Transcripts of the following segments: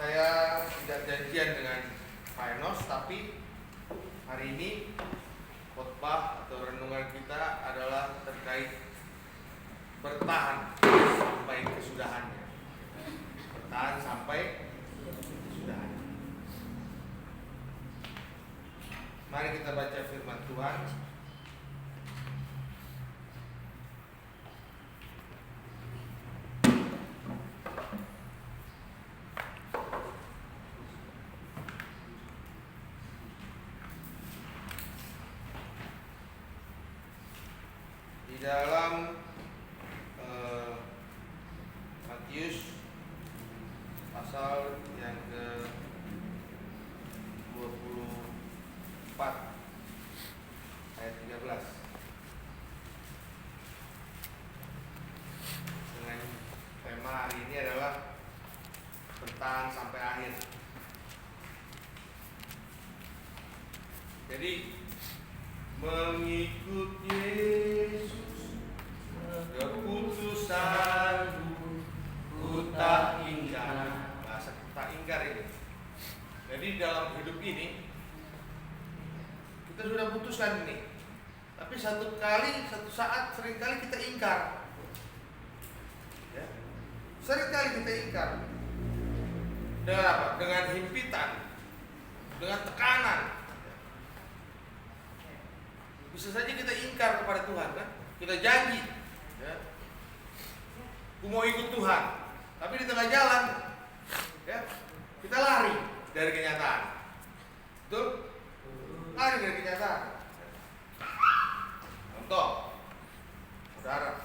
saya tidak janjian dengan Pak Enos, tapi hari ini khotbah atau renungan kita adalah terkait bertahan sampai kesudahannya. Bertahan sampai kesudahannya. Mari kita baca firman Tuhan. Di dalam Matius pasal yang ke-24 ayat 13 dengan tema hari ini adalah bertahan sampai akhir. Jadi mengikut Yesus keputusanku ku tak ingkar. Bahasa tak ingkar ini. Jadi dalam hidup ini kita sudah putuskan ini, tapi satu saat seringkali kita ingkar, ya. Seringkali kita ingkar. Dengan apa? Dengan himpitan, dengan tekanan. Bisa saja kita ingkar kepada Tuhan, kan? Kita janji, ya, aku mau ikut Tuhan, tapi di tengah jalan, ya, kita lari dari kenyataan. Betul? Lari dari kenyataan. Contoh, saudara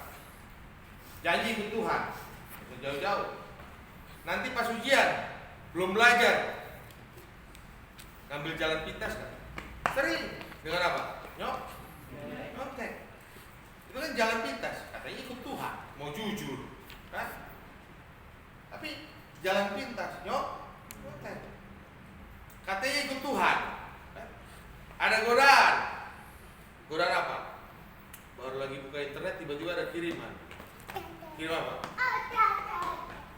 janji ikut Tuhan, jauh-jauh. Nanti pas ujian belum belajar, ngambil jalan pintas, kan? Sering dengan apa? Nyontek. Itu kan jalan pintas, katanya ikut Tuhan, mau jujur, kan? Tapi jalan pintas, nyontek. Katanya ikut Tuhan, kan? Ada godaan. Godaan apa? Baru lagi buka internet, tiba-tiba ada kiriman. Kirim apa?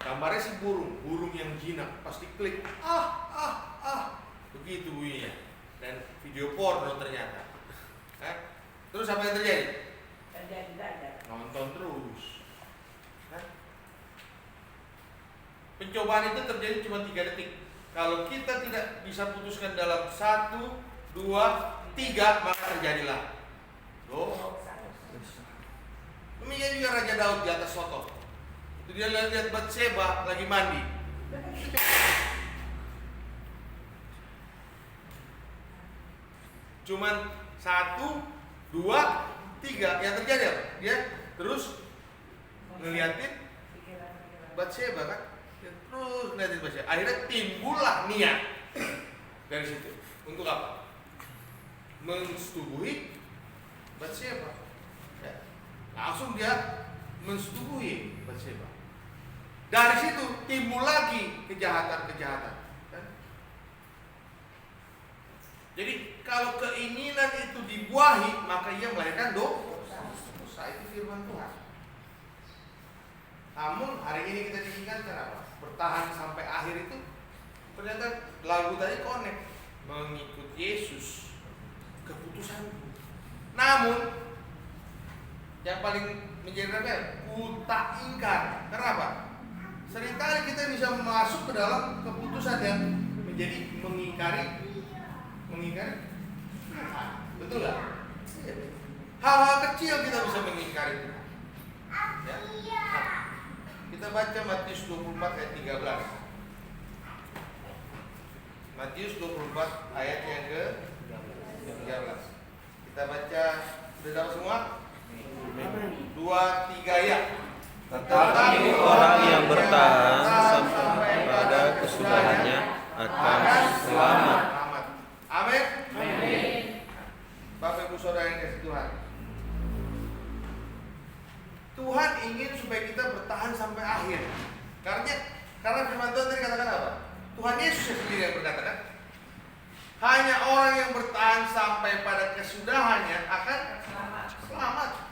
Gambarnya si burung yang jinak, pasti klik. Begitu bunyinya. Dan video porno ternyata. Terus apa yang terjadi? Nonton terus. Pencobaan itu terjadi cuma 3 detik. Kalau kita tidak bisa putuskan dalam 1, 2, 3, maka terjadilah. Demikian juga Raja Daud di atas soto. Itu dia lihat Batseba lagi mandi. Cuman 1, 2, 3 yang terjadi apa? Dia terus ngeliatin Batseba, kan? Dia terus ngeliatin Batseba. Akhirnya timbullah niat dari situ. Untuk apa? Mensetubuhi Batseba. Ya. Langsung dia mensetubuhi Batseba. Dari situ timbul lagi kejahatan-kejahatan. Kan? Jadi kalau keinginan itu dibuahi, maka ia melahirkan dosa. Itu firman Tuhan. Namun hari ini kita diingatkan apa? Bertahan sampai akhir itu. Ternyata lagu tadi connect. Mengikut Yesus keputusanku. Namun yang paling menjadi rebel, ku tak ingkar. Kenapa? Seringkali kita bisa masuk ke dalam keputusan yang menjadi mengingkari Tuhan. Betul nggak? Hal-hal kecil kita bisa mengingkari Tuhan. Ya? Nah, kita baca Matius 24 ayat 13. Matius 24 ayat yang ke-13. Kita baca, sudah tahu semua? 2, 3 ya. Tetapi orang yang bertahan sampai pada kesudahannya akan selamat. Amin. Bapak Ibu Saudara yang kasih Tuhan, Tuhan ingin supaya kita bertahan sampai akhir. Karena firman Tuhan tadi katakan apa? Tuhan Yesus sendiri yang berkata, kan? Hanya orang yang bertahan sampai pada kesudahannya akan selamat.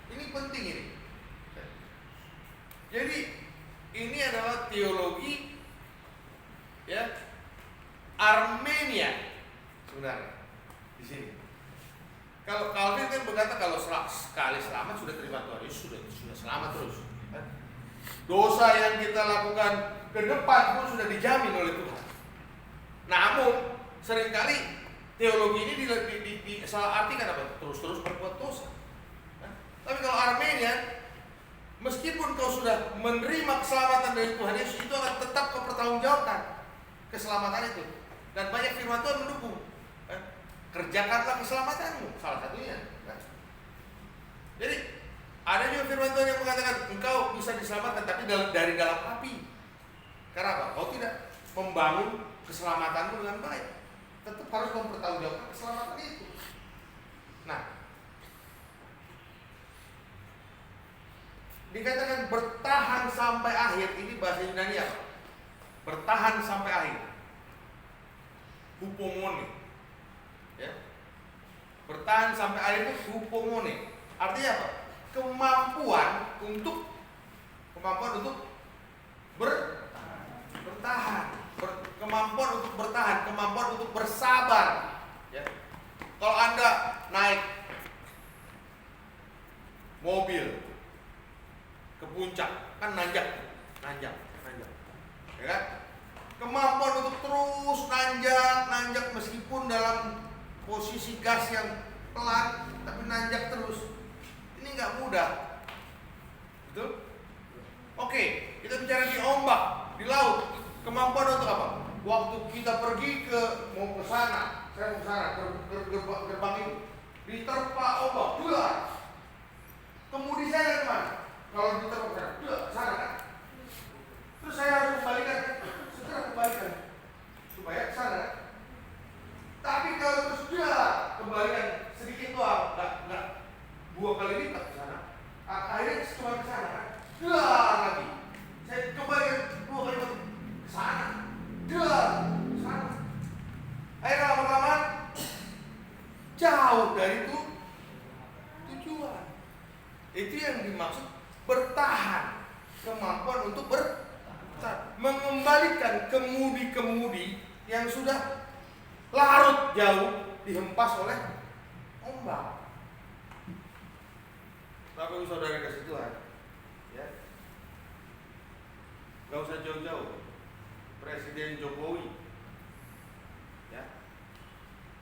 Ini penting ini. Jadi ini adalah teologi Armenia sebenarnya di sini. Kalau Calvin kan berkata kalau sekali selamat sudah terima Tuhan Yesus, sudah selamat terus. Dosa yang kita lakukan ke depan pun sudah dijamin oleh Tuhan. Namun seringkali teologi ini salah artikan apa? Terus-terus berbuat dosa. Tapi kalau Armenia, meskipun kau sudah menerima keselamatan dari Tuhan Yesus, itu akan tetap kau pertanggungjawabkan keselamatan itu. Dan banyak firman Tuhan mendukung. Kerjakanlah keselamatanmu, salah satunya. Jadi ada juga firman Tuhan yang mengatakan engkau bisa diselamatkan, tapi dari dalam api. Karena apa? Kau tidak membangun keselamatanmu dengan baik. Tetap harus mempertanggungjawabkan keselamatan itu. Nah, dikatakan bertahan sampai akhir, ini bahasa Yunani apa? Bertahan sampai akhir. Hupomone. Ya. Bertahan sampai akhir itu hupomone. Artinya apa? Kemampuan untuk bertahan. Kemampuan untuk bertahan, kemampuan untuk bersabar. Ya. Kalau Anda naik mobil ke puncak, kan nanjak, ya kan? Kemampuan untuk terus nanjak meskipun dalam posisi gas yang pelan, tapi nanjak terus. Ini nggak mudah, betul? Oke, kita bicara di ombak, di laut. Kemampuan untuk apa? Waktu kita pergi mau ke sana, saya mau ke sana, gerbang itu diterpa ombak, bular. Kemudi saya kemana? Kalau diterpa ke sana kan? Terus saya harus kembalikan, supaya ke sana. Tapi kalau terus kembalikan sedikit doang, nggak 2 kali lipat ke sana. Akhirnya cuma ke sana kan? Lagi. Saya kembalikan 2 kali lipat ke sana. Sana. Akhirnya lama-lama jauh dari tujuan. Itu yang dimaksud bertahan. Kemampuan untuk bertahan. Mengembalikan kemudi-kemudi yang sudah larut jauh dihempas oleh ombak. Bapak Ibu Saudara kasih Tuhan, ya, gak usah jauh-jauh. Presiden Jokowi, ya,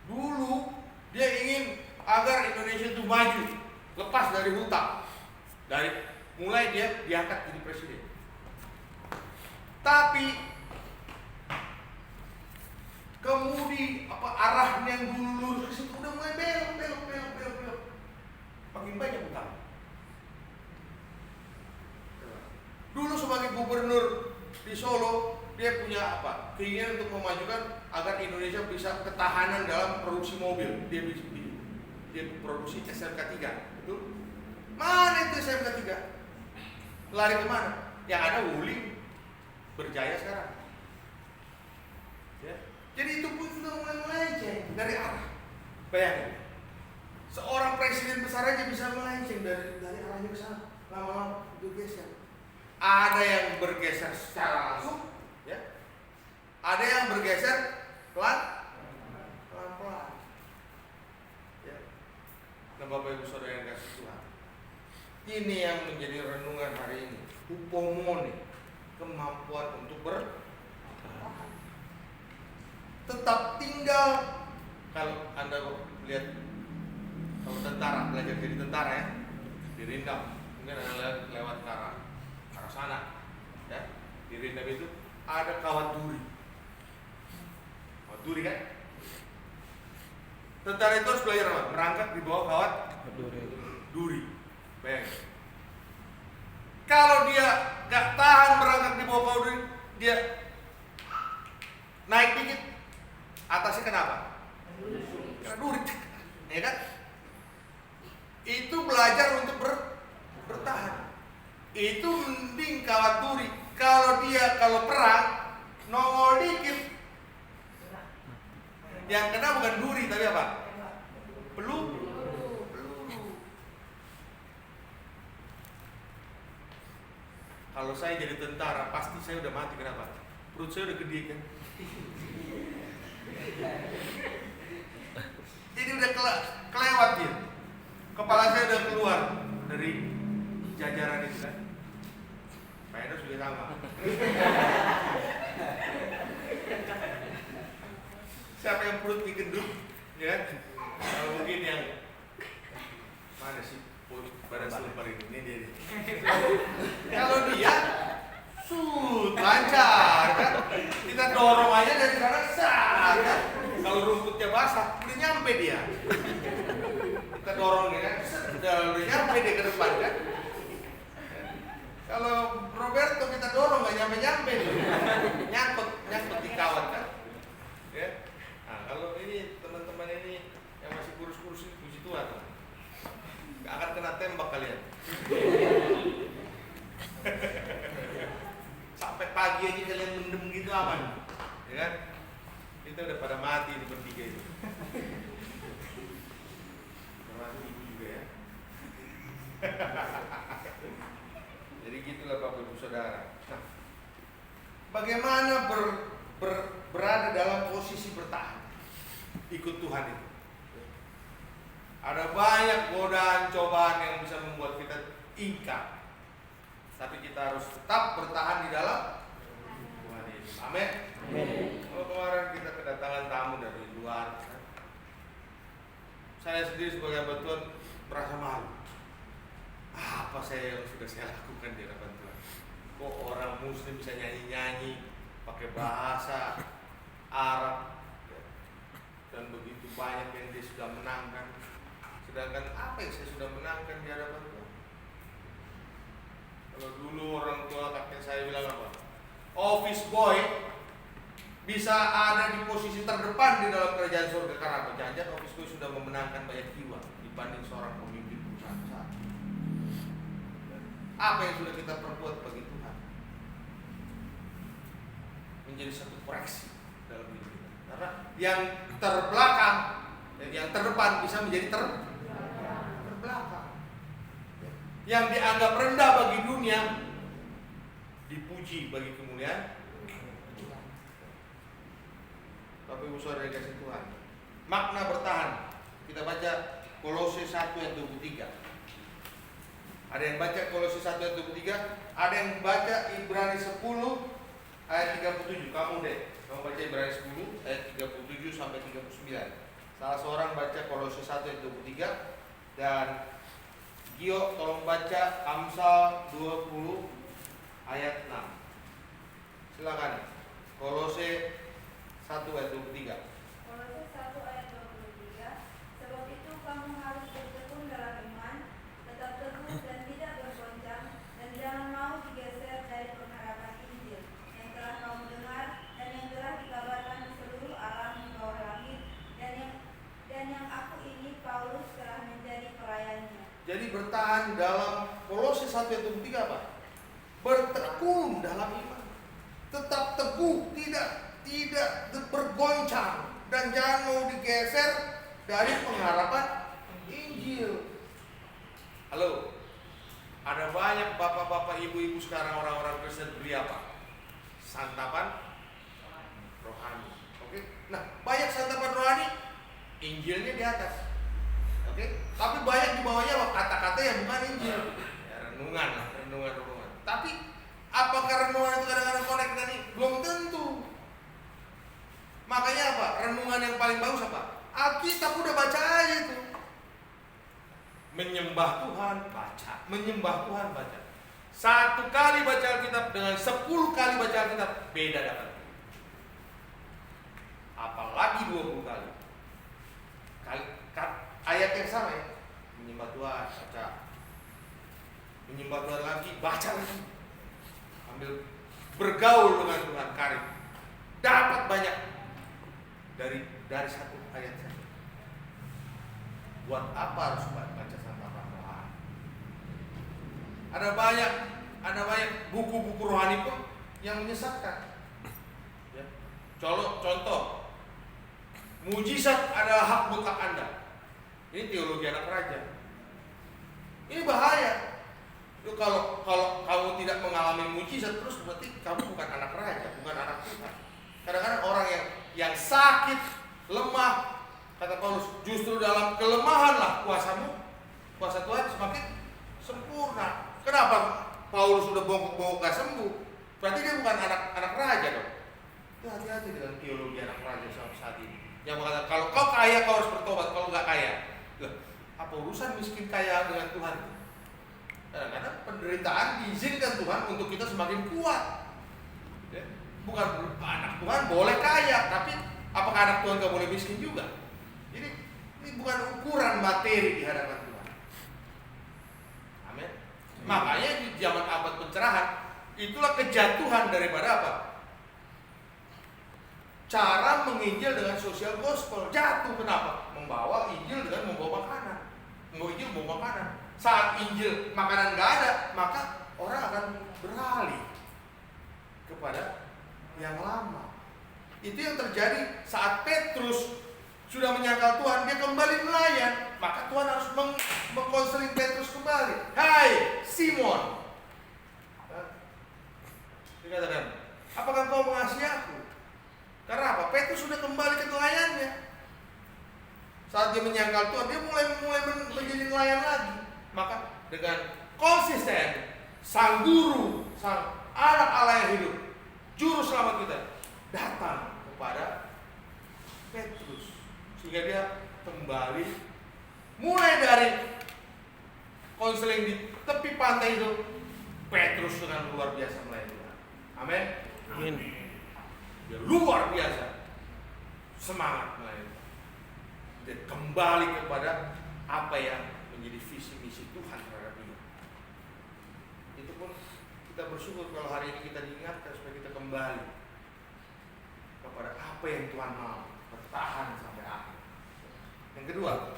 dulu dia ingin agar Indonesia itu maju, lepas dari hutang. Mulai dia diangkat jadi presiden. Tapi kemudi arahnya yang dulu lurus ke situ udah mulai belok. Makin banyak hutang. Dulu sebagai gubernur di Solo, dia punya keinginan untuk memajukan agar Indonesia bisa ketahanan dalam produksi mobil. Dia produksi SMK 3, betul? Mana itu SMK 3? Lari kemana? Yang ada Wuling berjaya sekarang. Ya. Jadi itu pun sudah mulai melenceng dari arah. Bayangin, seorang presiden besar aja bisa melenceng dari arahnya ke sana. Lama-lama bergeser. Ada yang bergeser secara langsung, ya. Ada yang bergeser pelan-pelan. Ya. Nah, Bapak Ibu Saudara yang kasih Tuhan, ini yang menjadi renungan hari ini. Hupomone, kemampuan untuk tetap tinggal. Kalau Anda lihat, kalau tentara, belajar jadi tentara ya, di Rindam, mungkin Anda lewat ke arah sana, ya, di Rindam itu ada kawat duri kan? Tentara itu harus belajar apa? Merangkak di bawah kawat duri. Bayangin. Kalau dia nggak tahan merangkak di bawah kawat duri, dia naik dikit, atasnya kenapa? Kena duri, ya kan? Itu belajar untuk bertahan. Itu mending kawat duri. Kalau perang nongol dikit, yang kena bukan duri tapi apa? Peluru. Kalau saya jadi tentara pasti saya udah mati. Kenapa? Perut saya udah gede kan. Jadi udah kelewat dia. Kepala saya udah keluar dari jajaran itu kan. Pak Edo sudah sama. Siapa yang perutnya gendut, ya? Kalau mungkin yang mana sih badan super ini dia. Kalau dia lancar kan? Kita dorong aja dari sana sah kan? Kalau rumputnya basah, udah nyampe dia. Kita dorong ya kan? Udah nyampe dia ke depan kan? Kalau Roberto kita dorong nggak nyampe-nyampe nih. Nyangkut di kawan kan? Ya. Nah, kalau ini teman-teman ini yang masih kurus-kurus ini puji Tuhan. Nggak akan kena tembak kalian. Sampai pagi aja kalian mendem gitu aman, ya kan? Kita udah pada mati di bertiga itu. Termasuk ibu juga ya. Jadi gitulah Bapak Ibu Saudara. Nah, bagaimana berada dalam posisi bertahan ikut Tuhan itu? Ada banyak godaan cobaan yang bisa membuat kita ingkar. Tapi kita harus tetap bertahan di dalam Tuhan Yesus. Amin. Kalau kemarin kita kedatangan tamu dari luar, saya sendiri sebagai hamba Tuhan merasa malu. Apa yang sudah saya lakukan di hadapan Tuhan? Kok orang Muslim bisa nyanyi-nyanyi pakai bahasa Arab dan begitu banyak yang dia sudah menangkan, sedangkan apa yang saya sudah menangkan di hadapan Tuhan? Kalau dulu orang tua kakek saya bilang apa? Office boy bisa ada di posisi terdepan di dalam kerajaan surga karena apa? Jangan office boy sudah memenangkan banyak jiwa dibanding seorang pemimpin perusahaan besar. Apa yang sudah kita perbuat bagi Tuhan? Menjadi satu koreksi dalam hidup kita. Karena yang terbelakang dan yang terdepan bisa menjadi terbelakang. Yang dianggap rendah bagi dunia dipuji bagi kemuliaan Tuhan. Bapak Ibu Saudara dikasih Tuhan, makna bertahan kita baca Kolose 1 ayat 23. Ada yang baca Kolose 1 ayat 23, ada yang baca Ibrani 10 ayat 37. Kamu baca Ibrani 10 ayat 37 sampai 39. Salah seorang baca Kolose 1 ayat 23 dan Gio tolong baca Amsal 20 ayat 6. Silakan. Kolose 1 ayat 23. Kolose 1 ayat 23. Sebab itu kamu harus bertekun dalam iman, tetap teguh dan tidak bergoncang, dan jangan mau digeser dari pengharapan Injil yang telah kamu dengar dan yang telah dikabarkan di seluruh alam di bawah langit, dan yang aku ini Paulus telah menjadi pelayannya. Jadi bertahan dalam Kolose 1 ayat 23 apa? Bertekun dalam iman. Tetap teguh, tidak bergoncang dan jangan mau digeser dari pengharapan Injil. Halo. Ada banyak bapak-bapak, ibu-ibu sekarang orang-orang Kristen beli apa? Santapan rohani. Oke. Nah, banyak santapan rohani, Injilnya di atas. Oke, tapi banyak di bawahnya kata-kata yang bukan Injil. Ya, renungan. Tapi apakah renungan itu kadang-kadang connect dengan ini? Belum tentu. Makanya apa? Renungan yang paling bagus apa? Alkitab udah baca aja itu. Menyembah Tuhan, baca. Menyembah Tuhan, baca. 1 kali baca Alkitab dengan 10 kali baca Alkitab beda dapat. Apalagi 20 kali. Ayat yang sama ya, menyembah Tuhan, baca. Menyembah Tuhan lagi, baca lagi. Ambil bergaul dengan Tuhan, karib. Dapat banyak dari satu ayat saja. Buat apa harus baca santapan rohani? Ada banyak buku-buku rohani pun yang menyesatkan. Ya. Contoh, mujizat adalah hak mutlak Anda. Ini teologi anak raja. Ini bahaya. Itu kalau kamu tidak mengalami mujizat terus berarti kamu bukan anak raja, bukan anak Tuhan. Kadang-kadang orang yang sakit lemah. Kata Paulus, justru dalam kelemahanlah kuasa Tuhan semakin sempurna. Kenapa Paulus sudah bongkok-bongkok gak sembuh? Berarti dia bukan anak raja dong. Ya, hati-hati dengan teologi anak raja sampai saat ini. Yang mengatakan kalau kau kaya kau harus bertobat, kalau nggak kaya, apa urusan miskin kaya dengan Tuhan? Karena penderitaan diizinkan Tuhan untuk kita semakin kuat. Ya. Bukan anak Tuhan boleh kaya, tapi apakah anak Tuhan gak boleh miskin juga? Ini bukan ukuran materi di hadapan Tuhan. Amin. Makanya di zaman abad pencerahan, itulah kejatuhan daripada apa? Cara menginjil dengan social gospel. Jatuh kenapa? Membawa Injil dengan membawa makanan. Membawa Injil membawa makanan. Saat Injil makanan gak ada, maka orang akan beralih kepada yang lama. Itu yang terjadi saat Petrus sudah menyangkal Tuhan, dia kembali nelayan. Maka Tuhan harus mengkonseling Petrus kembali. Hai Simon, dikatakan, apakah kau mengasihi aku? Karena apa? Petrus sudah kembali ke nelayannya. Saat dia menyangkal Tuhan, dia mulai menjadi nelayan lagi. Maka dengan konsisten, sang guru, sang anak Allah yang hidup, juru selamat kita, datang kepada Petrus, sehingga dia kembali mulai dari konseling di tepi pantai itu. Petrus dengan luar biasa melayani Tuhan. Amin. Amin. Dia luar biasa semangat melayani Tuhan. Dia kembali kepada apa yang menjadi visi misi Tuhan terhadap dia. Itu pun kita bersyukur kalau hari ini kita diingatkan supaya kita kembali kepada apa yang Tuhan mau, bertahan sampai akhir. Yang kedua,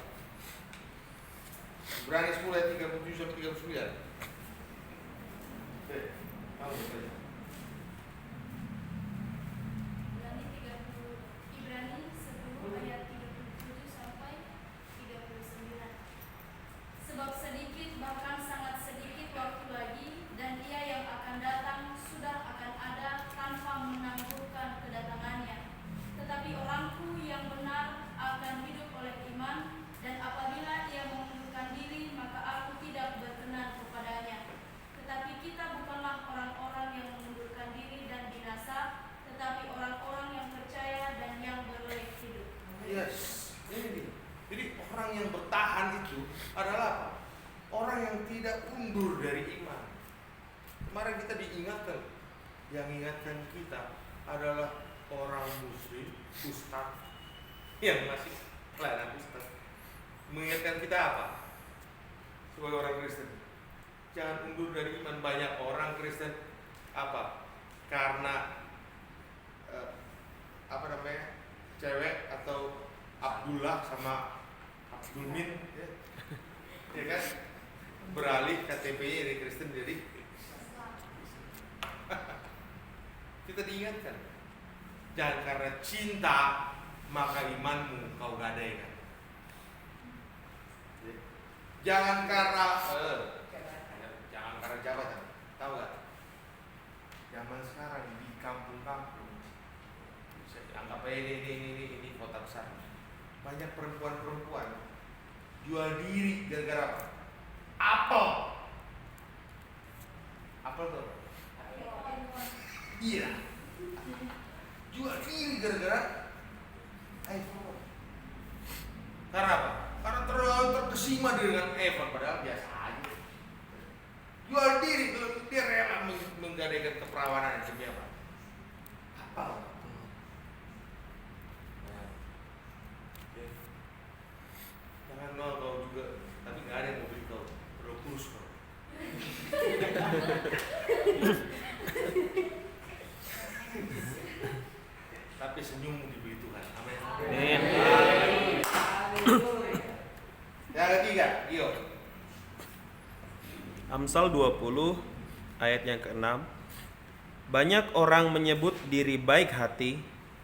Ibrani 10 ayat 37 sampai 39. Oke, kamu baca. Ibrani 10 ayat 37 sampai 39. Sebab sedikit, bahkan sangat sedikit waktu lagi, dan Dia yang akan datang sudah akan ada tanpa menangguhkan kedatangannya. Tetapi orangku yang benar akan hidup oleh iman, dan apabila ia mengundurkan diri, maka aku tidak berkenan kepadanya. Tetapi kita bukanlah orang-orang yang mengundurkan diri dan binasa, tetapi orang-orang yang percaya dan yang beroleh hidup. Yes, ini dia. Jadi orang yang bertahan itu adalah apa? Orang yang tidak undur dari iman. Kemarin kita diingatkan, yang ingatkan kita adalah orang muslim, ustaz, yang masih pelayanan ustaz. Mengingatkan kita apa? Sebagai orang Kristen, jangan undur dari iman. Banyak orang Kristen apa? Karena cewek atau Abdullah sama Abdulmin, ya kan? Beralih KTP-nya dari Kristen jadi kita diingatkan, jangan karena cinta maka imanmu kau gadaikan. Jangan karena jabatan. Tahu gak? Zaman sekarang di kampung-kampung, anggap aja ini kota besar, banyak perempuan-perempuan jual diri gara-gara apa? Apel tuh? Iya. Jual diri gara-gara iPhone. Karena apa? Karena terlalu terkesima dengan iPhone, padahal biasa aja. Jual diri, dia rela menggadaikan keperawanan demi apa? Apel. Jangan mau kau juga, tapi nggak ada yang mau beli kau. Perlu kurus kau. Tapi senyummu dibeli Tuhan. Amin. Amin. Yang ketiga, Gio. Amsal 20 ayat yang ke-6. Banyak orang menyebut diri baik hati,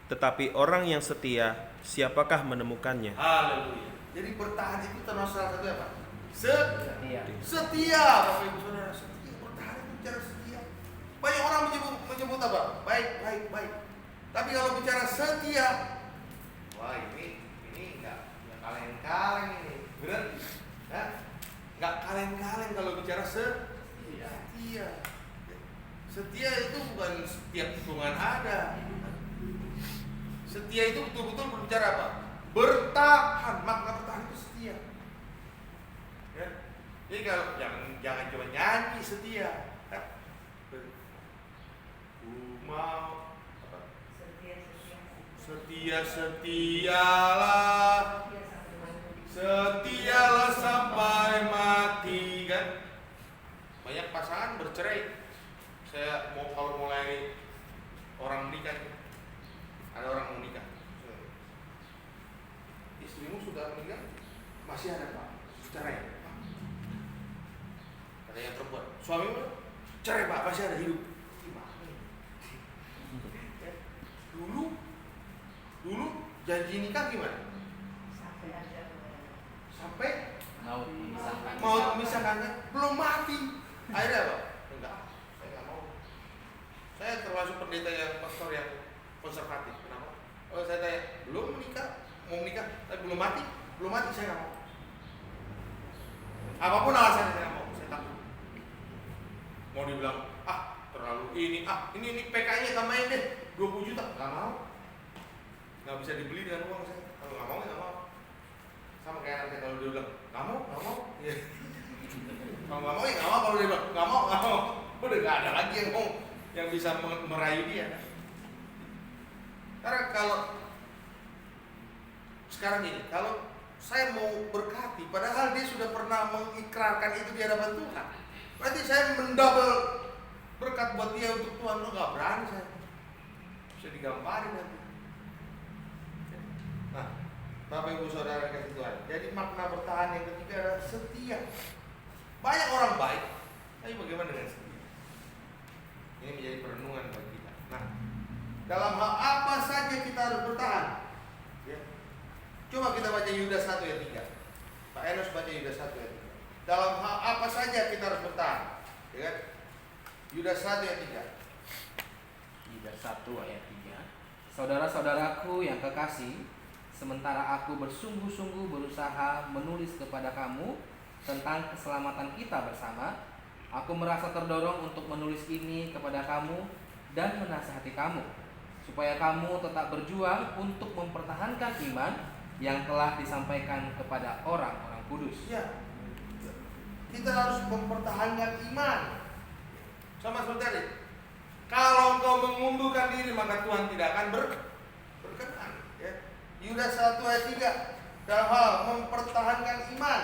tetapi orang yang setia, siapakah menemukannya? Haleluya. Jadi bertahan itu termasuk salah satu apa? Setia. Bapak Ibu Saudara, setia. Bertahan itu bicara setia. Banyak orang menyebut apa? Baik. Tapi kalau bicara setia, wah ini nggak kaleng-kaleng ini, benar? Nah, nggak kaleng-kaleng kalau bicara setia. Setia itu bukan setiap hitungan ada. Setia itu betul-betul berbicara apa? Bertahan. Makna bertahan itu setia. Ya. Jadi kalau jangan cuma nyanyi setia. Mau setialah sampai mati, kan? Banyak pasangan bercerai. Saya mau kalau mulai orang menikah, ada orang mau nikah, istrimu sudah meninggal, masih ada Pak, cerai. Ada yang perempuan, suamimu cerai Pak, masih ada hidup. Dulu janji nikah gimana? Sampai mau memisahkannya, belum mati. Akhirnya apa? Enggak, saya nggak mau. Saya termasuk pendeta yang pastor yang konservatif. Kenapa? Oh, saya tanya, belum menikah, mau menikah, tapi belum mati, saya nggak mau. Apapun alasannya saya nggak mau, saya takut. Mau dibilang, terlalu ini PK-nya tambahin deh, 20 juta, nggak mau. Nggak bisa dibeli dengan uang saya. Kalau nggak mau, nggak mau. Sama kayak nanti kalau dia bilang nggak mau. Ya. Kalau nggak mau, ya nggak mau. Kalau dia bilang nggak mau. Udah nggak ada lagi yang bisa merayu dia. Karena kalau sekarang ini, kalau saya mau berkati, padahal dia sudah pernah mengikrarkan itu di hadapan Tuhan, berarti saya mendouble berkat buat dia untuk Tuhan. Lo nggak berani saya. Bisa digambarin nanti. Nah, Bapak Ibu Saudara kasih Tuhan. Jadi makna bertahan yang ketiga adalah setia. Banyak orang baik, tapi bagaimana dengan setia? Ini menjadi perenungan bagi kita. Nah, dalam hal apa saja kita harus bertahan? Ya. Coba kita baca Yudas 1 ayat 3. Pak Enos baca Yudas 1 ayat 3. Dalam hal apa saja kita harus bertahan? Ya kan? Yudas 1 ayat 3. Yudas 1 ayat 3. Saudara-saudaraku yang kekasih, sementara aku bersungguh-sungguh berusaha menulis kepada kamu tentang keselamatan kita bersama, aku merasa terdorong untuk menulis ini kepada kamu dan menasihati kamu, supaya kamu tetap berjuang untuk mempertahankan iman yang telah disampaikan kepada orang-orang kudus. Ya, kita harus mempertahankan iman. Sama seperti tadi, kalau engkau mengundurkan diri, maka Tuhan tidak akan berkenan. Ya. Yudas 1 ayat 3, dalam hal mempertahankan iman,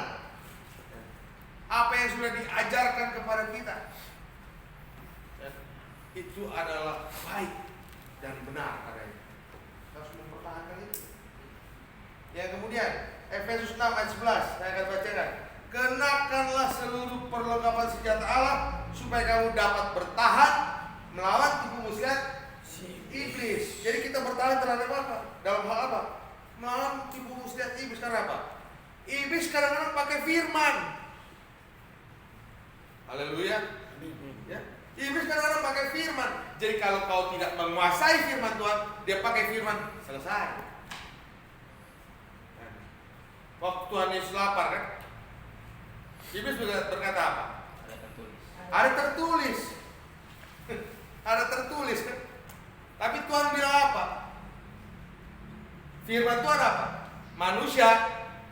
apa yang sudah diajarkan kepada kita, ya, itu adalah baik dan benar adanya. Harus mempertahankan itu. Yang kemudian Efesus 6 ayat 11, saya akan bacakan. Kenakanlah seluruh perlengkapan senjata Allah supaya kamu dapat bertahan melawan tipu muslihat iblis. Jadi kita bertahan terhadap apa? Dalam hal apa? Melawan tipu muslihat iblis. Karena apa? Iblis kadang-kadang pakai firman. Haleluya. Ya. Iblis kadang-kadang pakai firman. Jadi kalau kau tidak menguasai firman Tuhan, dia pakai firman, selesai. Waktu Tuhan Yesus lapar kan, Iblis berkata apa? Ada tertulis. Ada tertulis kan. Tapi Tuhan bilang apa? Firman Tuhan apa? Manusia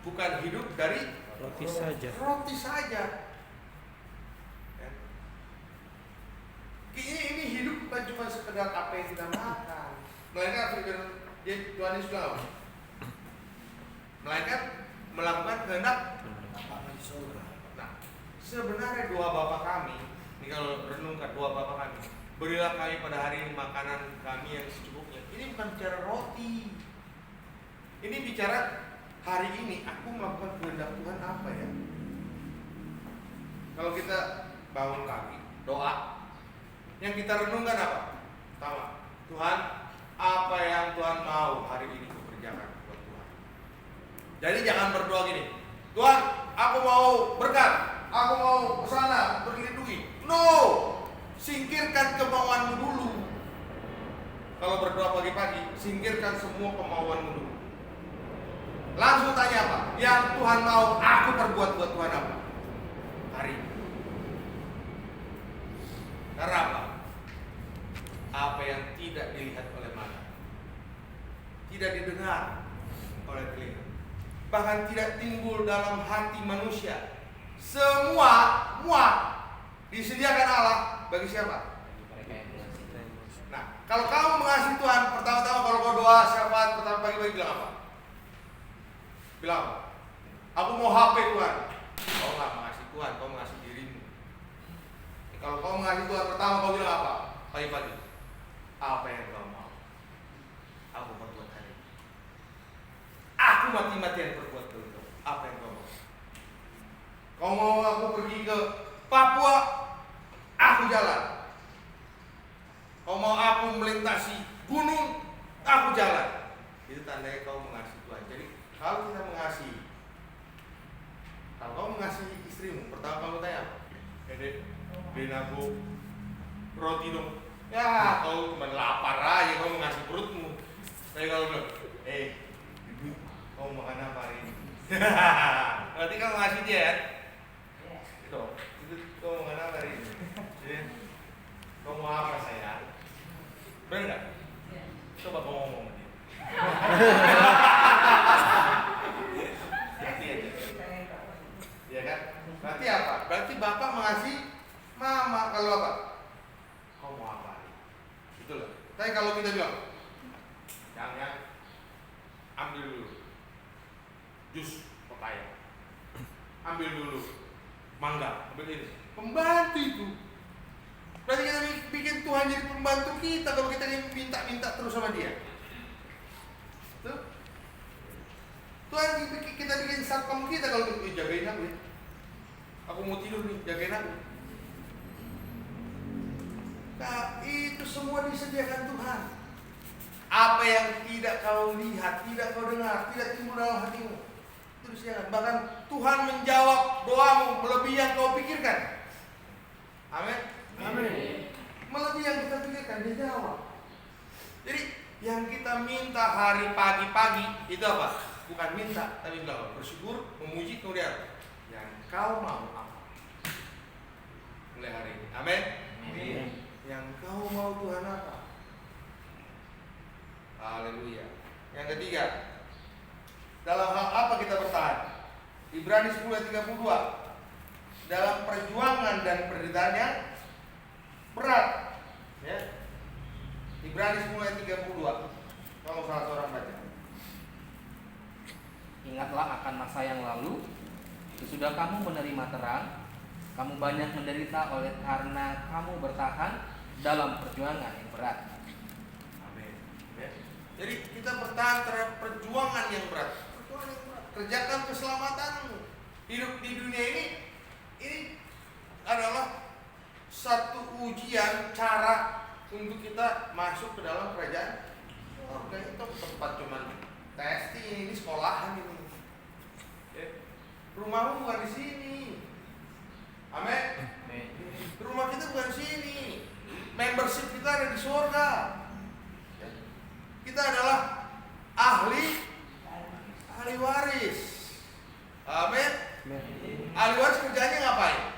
bukan hidup dari Roti saja. Roti saja. Ini hidup bukan cuma sekedar apa yang kita makan. Melainkan Tuhan Yesus bilang apa? Melainkan melakukan kehendak Bapa di surga. Nah, sebenarnya doa Bapa kami, ini kalau renungkan doa Bapa kami, berilah kami pada hari ini makanan kami yang secukupnya. Ini bukan bicara roti. Ini bicara hari ini aku melakukan kehendak Tuhan apa ya? Kalau kita bangun pagi, doa, yang kita renungkan apa? Pertama, Tuhan, apa yang Tuhan mau hari ini kukerjakan buat Tuhan. Jadi jangan berdoa gini, Tuhan, aku mau berkat, aku mau kesana, berlindungi. No, singkirkan kemauanmu dulu. Kalau berdoa pagi-pagi, singkirkan semua kemauanmu dulu. Langsung tanya apa? Yang Tuhan mau aku perbuat buat Tuhan apa? Hari ini. Karena apa? Apa yang tidak dilihat oleh mata, tidak didengar oleh telinga, bahkan tidak timbul dalam hati manusia, semua disediakan Allah bagi siapa? Mereka yang mengasihi. Nah, kalau kamu mengasihi Tuhan, pertama-tama kalau kau doa syafaat pertama pagi-pagi bilang apa? Bilang apa? Aku mau HP Tuhan. Kau nggak mengasihi Tuhan, kau mengasihi dirimu. Kalau kau mengasihi Tuhan pertama kau bilang apa? Pagi-pagi. Apa yang kau mau? Aku berbuat hari ini. Aku mati-matian berbuat untuk apa yang kau mau. Kau mau aku pergi ke Papua, aku jalan. Kau mau aku melintasi gunung, aku jalan. Itu tandanya kau mengasihi Tuhan. Jadi kalau kita mengasihi, kalau kau mengasihi istrimu, pertama kamu tanya, beliin aku roti dong. Ya, kau cuma lapar aja, kau mengasihi perutmu. Tapi kalau bilang, ibu, kau makan apa hari ini? Berarti kau mengasihi dia ya? Itu kau makan apa hari ini? Kau mau apa sayang? Benar nggak? Coba kau ngomong dia. Berarti aja. Ya kan? Berarti apa? Berarti bapak mengasihi mama. Kalau apa? Kau mau apa? Itulah. Tapi kalau kita bilang, jangan ambil dulu jus pepaya, ambil dulu mangga, ambil ini. Pembantu itu. Berarti kita bikin Tuhan jadi pembantu kita kalau kita minta terus sama dia. Tuh. Tuhan kita bikin satpam kita kalau kita jagain aku ya. Aku mau tidur nih, jagain aku. Nah, itu semua disediakan Tuhan. Apa yang tidak kau lihat, tidak kau dengar, tidak timbul dalam hatimu, itu disediakan. Bahkan Tuhan menjawab doamu melebihi yang kau pikirkan. Amin. Amin. Melebihi yang kita pikirkan, dia jawab. Jadi yang kita minta hari pagi-pagi itu apa? Bukan minta, tapi bilang bersyukur, memuji, kemudian yang kau mau apa? Mulai hari ini. Amin. Amin. Yang kau mau Tuhan apa? Haleluya. Yang ketiga, dalam hal apa kita bertahan? Ibrani 10 ayat 32. Dalam perjuangan dan penderitaan yang berat. Ya. Ibrani 10 ayat 32. Kalau salah seorang baca. Ingatlah akan masa yang lalu, sesudah kamu menerima terang, kamu banyak menderita oleh karena kamu bertahan dalam perjuangan yang berat. Amin. Ya. Jadi kita bertahan terhadap perjuangan yang berat. Perjuangan yang berat. Kerjakan keselamatanmu. Hidup di dunia ini adalah satu ujian cara untuk kita masuk ke dalam kerajaan. Itu tempat cuman testing, ini sekolahan ini. Ya. Rumahmu bukan di sini. Amin. Rumah kita bukan di sini. Membership kita ada di surga. Ya. Kita adalah ahli waris. Amin. Ahli waris kerjanya ngapain?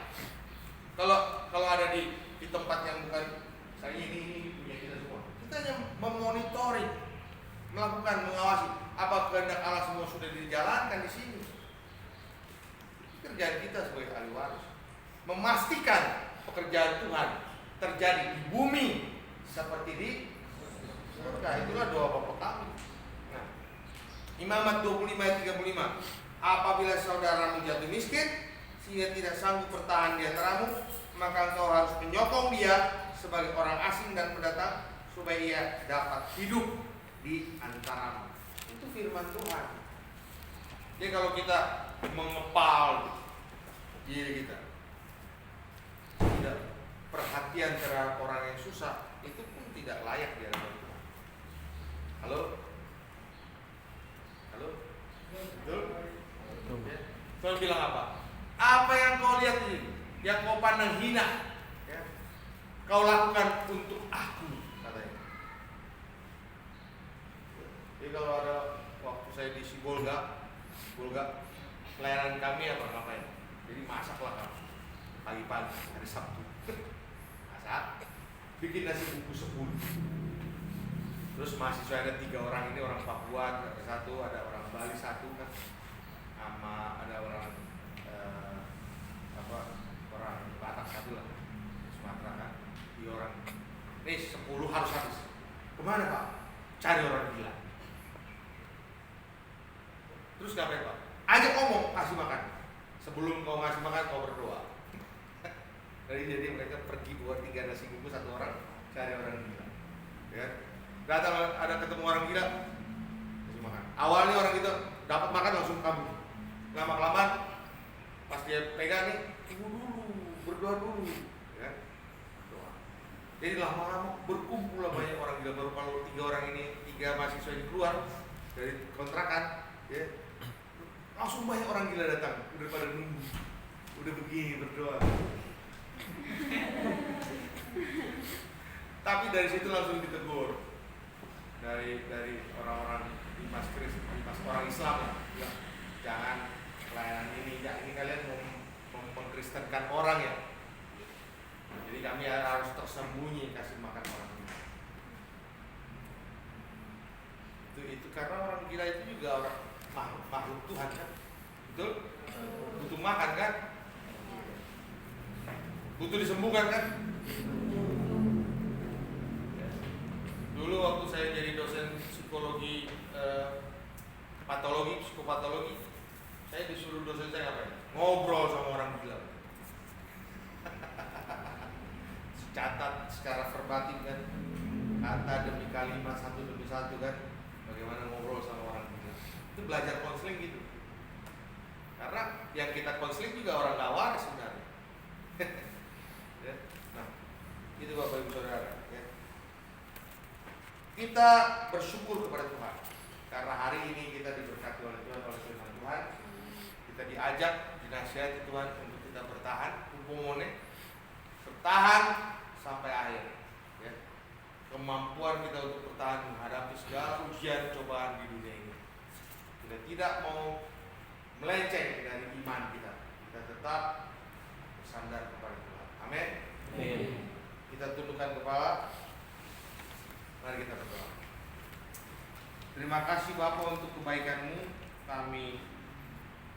Kalau ada di tempat yang bukan saya ini punya kita semua. Kita hanya memonitoring, melakukan, mengawasi apa kehendak Allah semua sudah dijalankan di sini. Kerjaan kita sebagai ahli waris memastikan pekerjaan Tuhan terjadi di bumi seperti di surga. Itulah doa Bapa kami. Nah, Imamat 25 ayat 35. Apabila saudaramu jatuh miskin sehingga tidak sanggup bertahan di antaramu, maka engkau harus menyokong dia sebagai orang asing dan pendatang supaya ia dapat hidup di antaramu. Itu firman Tuhan. Jadi kalau kita mengepal diri kita, tidak perhatian terhadap orang yang susah, itu pun tidak layak di hadapan Tuhan. Halo? Betul? Ya. Tuhan bilang apa? Apa yang kau lihat ini, yang kau pandang hina, ya, kau lakukan untuk aku, katanya. Jadi kalau ada waktu saya di Sibolga, Bulga pelayanan kami apa ngapain? Jadi masaklah kami pagi-pagi hari Sabtu. Masak, bikin nasi bungkus 10. Terus mahasiswa ada 3 orang ini, orang Papua ada 1, ada orang Bali 1 kan, sama ada orang orang Batak 1 lah, Sumatera kan, 3 orang. Nih 10 harus habis. Kemana Pak? Cari orang gila. Terus ngapain Pak? Ajak ngomong, kasih makan. Sebelum kau ngasih makan, kau berdoa. Jadi mereka pergi 2-3 nasi bungkus 1 orang, cari orang gila. Ya. Datang ada ketemu orang gila, kasih makan. Awalnya orang itu dapat makan langsung kabur. Lama-kelamaan, pas dia pegang nih, berdoa dulu. Ya. Berdoa. Jadi lama-lama berkumpul lah banyak orang gila. Baru kalau 3 orang ini, 3 mahasiswa ini keluar dari kontrakan, ya, langsung banyak orang gila datang, udah pada nunggu, udah begini berdoa. Tapi dari situ langsung ditegur dari orang-orang Dimas orang Islam lah, bilang, jangan pelayanan ini kalian mau mengkristenkan orang ya. Jadi kami harus tersembunyi kasih makan orang gila. Itu karena orang gila itu juga orang makhluk Tuhan kan, betul? Butuh makan kan, butuh disembuhkan kan. Dulu waktu saya jadi dosen psikologi, psikopatologi, saya disuruh dosen saya ngapain? Ngobrol sama orang gila. Catat secara verbatim kan, kata demi kalimat, 1 demi 1 kan, bagaimana ngobrol sama orang gila. Itu belajar konseling gitu. Karena yang kita konseling juga orang gak waras sebenarnya. Ya. Nah, itu Bapak Ibu Saudara. Ya. Kita bersyukur kepada Tuhan karena hari ini kita diberkati oleh Tuhan, oleh firman Tuhan. Kita diajak, dinasihati Tuhan untuk kita bertahan, bertahan sampai akhir. Ya. Kemampuan kita untuk bertahan menghadapi segala ujian cobaan di dunia ini. Kita tidak mau melenceng dari iman kita. Kita tetap bersandar kepada Tuhan. Amin. Kita tundukkan kepala. Mari kita berdoa. Terima kasih Bapa untuk kebaikan-Mu. Kami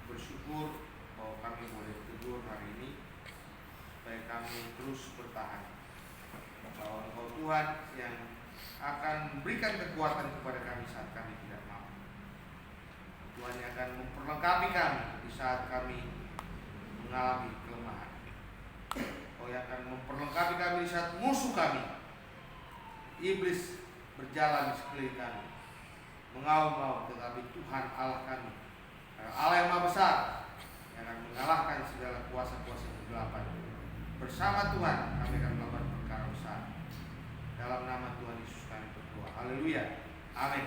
bersyukur bahwa kami boleh tegur hari ini supaya kami terus bertahan. Bahwa Engkau Tuhan yang akan memberikan kekuatan kepada kami saat kami tidak mampu. Tuhan yang akan memperlengkapi kami di saat kami mengalami kelemahan. Kau yang akan memperlengkapi kami di saat musuh kami, iblis, berjalan di sekeliling kami, mengaum-ngaum, tetapi Tuhan Allah kami, Allah yang Maha Besar, yang akan mengalahkan segala kuasa-kuasa kegelapan. Bersama Tuhan kami akan melakukan perkara besar. Dalam nama Tuhan Yesus kami berdoa. Haleluya. Amin.